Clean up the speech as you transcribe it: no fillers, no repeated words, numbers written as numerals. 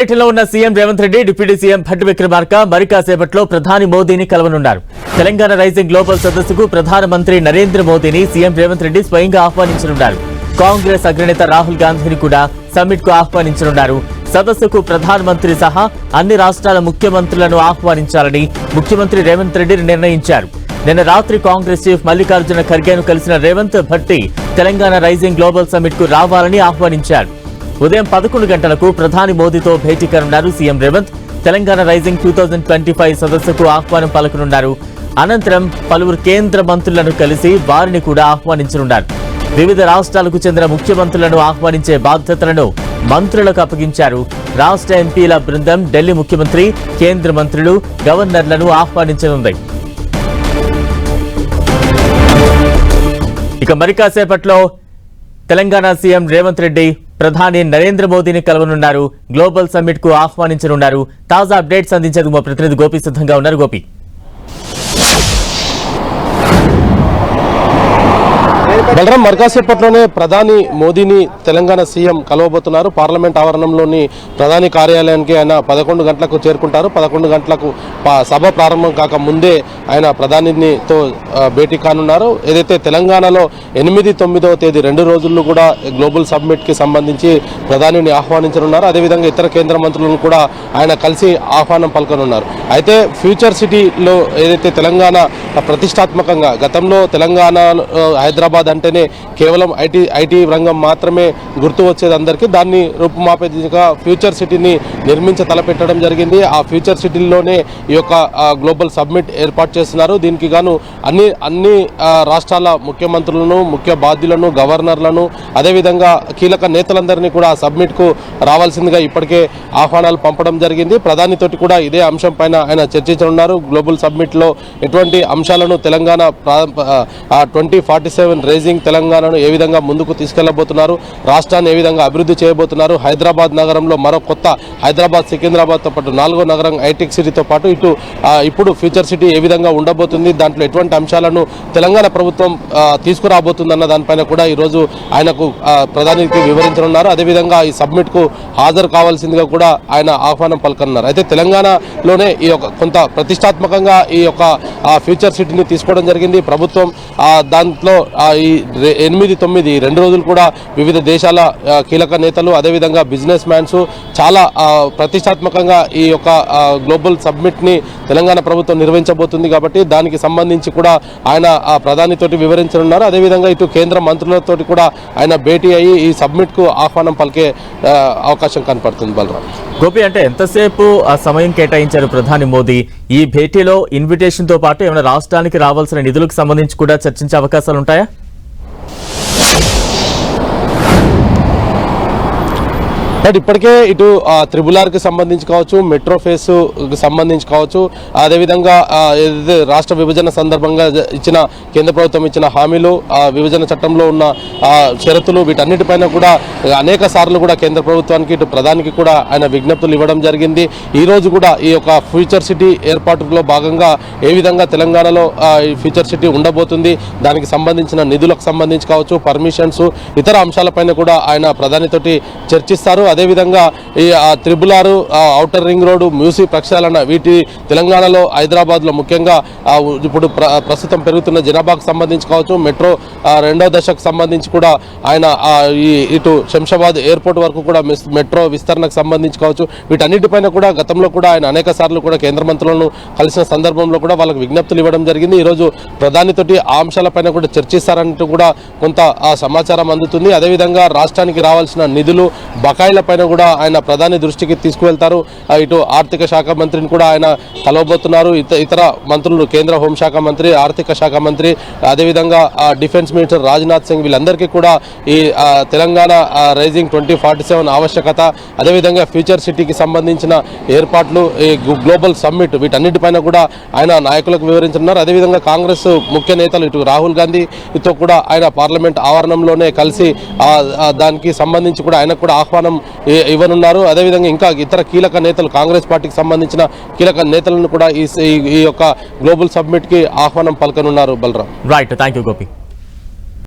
లో ఉన్న CM Revanth Reddy deputy CM Bhatti Vikramarka మరి కాసేపట్లో ప్రధాని మోదీని కలవనున్నారు. తెలంగాణ రైజింగ్ గ్లోబల్ సదస్సుకు ప్రధానమంత్రి నరేంద్ర మోదీని సీఎం రేవంత్ రెడ్డి స్వయంగా ఆహ్వానించనున్నారు. కాంగ్రెస్ అగ్రనేత రాహుల్ గాంధీని కూడా సమ్మిట్ కు ఆహ్వానించనున్నారు. సదస్సుకు ప్రధానమంత్రి సహా అన్ని రాష్ట్రాల ముఖ్యమంత్రులను ఆహ్వానించాలని ముఖ్యమంత్రి రేవంత్ రెడ్డి నిర్ణయించారు. నిన్న రాత్రి కాంగ్రెస్ చీఫ్ మల్లికార్జున ఖర్గేను కలిసిన Revanth Bhatti Telangana rising global summit కు రావాలని ఆహ్వానించారు. ఉదయం 11 గంటలకు ప్రధాని మోదీతో భేటీ కానున్నారు సీఎం రేవంత్. తెలంగాణ రైజింగ్ 2025 సదస్సుకు ఆహ్వానం పలకనున్నారు. అనంతరం పలువురు కేంద్ర మంత్రులను కలిసి వారిని కూడా ఆహ్వానించనున్నారు. వివిధ రాష్ట్రాలకు చెందిన ముఖ్యమంత్రులను ఆహ్వానించే బాధ్యతలను మంత్రులకు అప్పగించారు. రాష్ట్ర ఎంపీల బృందం ఢిల్లీ ముఖ్యమంత్రి, కేంద్ర మంత్రులు, గవర్నర్లను ఆహ్వానించనుంది. ఇక మరి కాసేపట్లో తెలంగాణ సీఎం రేవంత్ రెడ్డి ప్రధాని నరేంద్ర మోదీని కలవనున్నారు. గ్లోబల్ సమ్మిట్ కు ఆహ్వానించనున్నారు. తాజా అప్డేట్స్ అందించేందుకు మా ప్రతినిధి గోపి సిద్ధంగా ఉన్నారు. గోపి, బలరాం, మరికాసేపట్లోనే ప్రధాని మోదీని తెలంగాణ సీఎం కలవబోతున్నారు. పార్లమెంట్ ఆవరణంలోని ప్రధాని కార్యాలయానికి ఆయన 11 గంటలకు చేరుకుంటారు. 11 గంటలకు సభ ప్రారంభం కాక ముందే ఆయన ప్రధానితో భేటీ కానున్నారు. ఏదైతే తెలంగాణలో 8, 9వ తేదీ 2 రోజుల్లో కూడా గ్లోబల్ సమ్మిట్ కి సంబంధించి ప్రధానిని ఆహ్వానించనున్నారు. అదేవిధంగా ఇతర కేంద్ర మంత్రులను కూడా ఆయన కలిసి ఆహ్వానం పలకనున్నారు. అయితే ఫ్యూచర్ సిటీలో ఏదైతే తెలంగాణ ప్రతిష్టాత్మకంగా గతంలో తెలంగాణ హైదరాబాద్ అంటేనే కేవలం ఐటీ రంగం మాత్రమే గుర్తు వచ్చేది అందరికీ. దాన్ని రూపుమాపేదిగా ఫ్యూచర్ సిటీని నిర్మించ తలపెట్టడం జరిగింది. ఆ ఫ్యూచర్ సిటీల్లోనే ఈ యొక్క గ్లోబల్ సమ్మిట్ ఏర్పాటు చేస్తున్నారు. దీనికి గాను అన్ని రాష్ట్రాల ముఖ్యమంత్రులను, ముఖ్య బాధ్యులను, గవర్నర్లను, అదేవిధంగా కీలక నేతలందరినీ కూడా సమ్మిట్ కు రావాల్సిందిగా ఇప్పటికే ఆహ్వానాలు పంపడం జరిగింది. ప్రధానితోటి కూడా ఇదే అంశం పైన ఆయన చర్చించనున్నారు. గ్లోబల్ సమ్మిట్ లో ఎటువంటి అంశాలను తెలంగాణ 2047 రైజింగ్ తెలంగాణను ఏ విధంగా ముందుకు తీసుకెళ్లబోతున్నారు, రాష్ట్రాన్ని ఏ విధంగా అభివృద్ధి చేయబోతున్నారు, హైదరాబాద్ నగరంలో మరో కొత్త హైదరాబాద్, సికింద్రాబాద్తో పాటు 4వ నగరం ఐటెక్ సిటీతో పాటు ఇప్పుడు ఫ్యూచర్ సిటీ ఏ విధంగా ఉండబోతుంది, దాంట్లో ఎటువంటి అంశాలను తెలంగాణ ప్రభుత్వం తీసుకురాబోతుందన్న దానిపైన కూడా ఈరోజు ఆయనకు ప్రధానికి వివరించనున్నారు. అదేవిధంగా ఈ సబ్మిట్ కు హాజరు కావాల్సిందిగా కూడా ఆయన ఆహ్వానం పలకనున్నారు. అయితే తెలంగాణలోనే ఈ యొక్క కొంత ప్రతిష్టాత్మకంగా ఈ యొక్క ఫ్యూచర్ సిటీని తీసుకోవడం జరిగింది ప్రభుత్వం. దాంట్లో ఈ 8, 9 2 రోజులు కూడా వివిధ దేశాల కీలక నేతలు, అదేవిధంగా బిజినెస్ మ్యాన్స్ చాలా ప్రతిష్టాత్మకంగా ఈ యొక్క గ్లోబల్ సబ్మిట్ ని తెలంగాణ ప్రభుత్వం నిర్వహించబోతుంది. కాబట్టి దానికి సంబంధించి కూడా ఆయన ప్రధానితోటి వివరించనున్నారు. అదేవిధంగా ఇటు కేంద్ర మంత్రులతో కూడా ఆయన భేటీ అయ్యి ఈ సబ్మిట్ కు ఆహ్వానం పలికే అవకాశం కనపడుతుంది. బలరాం, గోపి, అంటే ఎంతసేపు ఆ సమయం కేటాయించారు ప్రధాని మోదీ? ఈ భేటీలో ఇన్విటేషన్ తో పాటు ఏమైనా రాష్ట్రానికి రావాల్సిన నిధులకు సంబంధించి కూడా చర్చించే అవకాశాలు ఉంటాయా? ఇప్పటికే ఇటు త్రిబుల్ ఆర్కి సంబంధించి కావచ్చు, మెట్రో ఫేస్ సంబంధించి కావచ్చు, అదేవిధంగా ఏదైతే రాష్ట్ర విభజన సందర్భంగా ఇచ్చిన కేంద్ర ప్రభుత్వం ఇచ్చిన హామీలు, విభజన చట్టంలో ఉన్న షరతులు, వీటన్నిటిపైన కూడా అనేక సార్లు కూడా కేంద్ర ప్రభుత్వానికి ఇటు ప్రధానికి కూడా ఆయన విజ్ఞప్తులు ఇవ్వడం జరిగింది. ఈ రోజు కూడా ఈ యొక్క ఫ్యూచర్ సిటీ ఏర్పాటులో భాగంగా ఏ విధంగా తెలంగాణలో ఈ ఫ్యూచర్ సిటీ ఉండబోతుంది, దానికి సంబంధించిన నిధులకు సంబంధించి కావచ్చు, పర్మిషన్స్, ఇతర అంశాలపైన కూడా ఆయన ప్రధానితోటి చర్చిస్తారు. అదేవిధంగా ఈ triple R, outer ring road, museum ప్రక్షాళన, వీటి తెలంగాణలో హైదరాబాద్లో ముఖ్యంగా ఇప్పుడు ప్రస్తుతం పెరుగుతున్న జనాభాకు సంబంధించి కావచ్చు, మెట్రో 2వ దశకు సంబంధించి కూడా ఆయన ఇటు శంషాబాద్ ఎయిర్పోర్ట్ వరకు కూడా మెట్రో విస్తరణకు సంబంధించి కావచ్చు, వీటన్నిటిపైన కూడా గతంలో కూడా ఆయన అనేక సార్లు కూడా కేంద్ర మంత్రులను కలిసిన సందర్భంలో కూడా వాళ్ళకి విజ్ఞప్తులు ఇవ్వడం జరిగింది. ఈరోజు ప్రధానితోటి ఆ అంశాలపైన కూడా చర్చిస్తారంటూ కూడా కొంత సమాచారం అందుతుంది. అదేవిధంగా రాష్ట్రానికి రావాల్సిన నిధులు, బకాయిల పైన కూడా ఆయన ప్రధాని దృష్టికి తీసుకువెళ్తారు. ఇటు ఆర్థిక శాఖ మంత్రిని కూడా ఆయన కలవబోతున్నారు. ఇతర మంత్రులు, కేంద్ర హోంశాఖ మంత్రి, ఆర్థిక శాఖ మంత్రి, అదేవిధంగా డిఫెన్స్ మినిస్టర్ రాజ్నాథ్ సింగ్, వీళ్ళందరికీ కూడా ఈ తెలంగాణ రైజింగ్ 2047 ఆవశ్యకత, అదేవిధంగా ఫ్యూచర్ సిటీకి సంబంధించిన ఏర్పాట్లు, ఈ గ్లోబల్ సమ్మిట్, వీటన్నిటిపైన కూడా ఆయన నాయకులకు వివరించున్నారు. అదేవిధంగా కాంగ్రెస్ ముఖ్య నేతలు ఇటు రాహుల్ గాంధీతో కూడా ఆయన పార్లమెంట్ ఆవరణంలోనే కలిసి దానికి సంబంధించి కూడా ఆయనకు కూడా ఆహ్వానం ఇవ్వనున్నారు. అదేవిధంగా ఇంకా ఇతర కీలక నేతలు, కాంగ్రెస్ పార్టీకి సంబంధించిన కీలక నేతలను కూడా ఈ యొక్క గ్లోబల్ సబ్మిట్ కి ఆహ్వానం పలకనున్నారు. Balaram, right, thank you Gopi.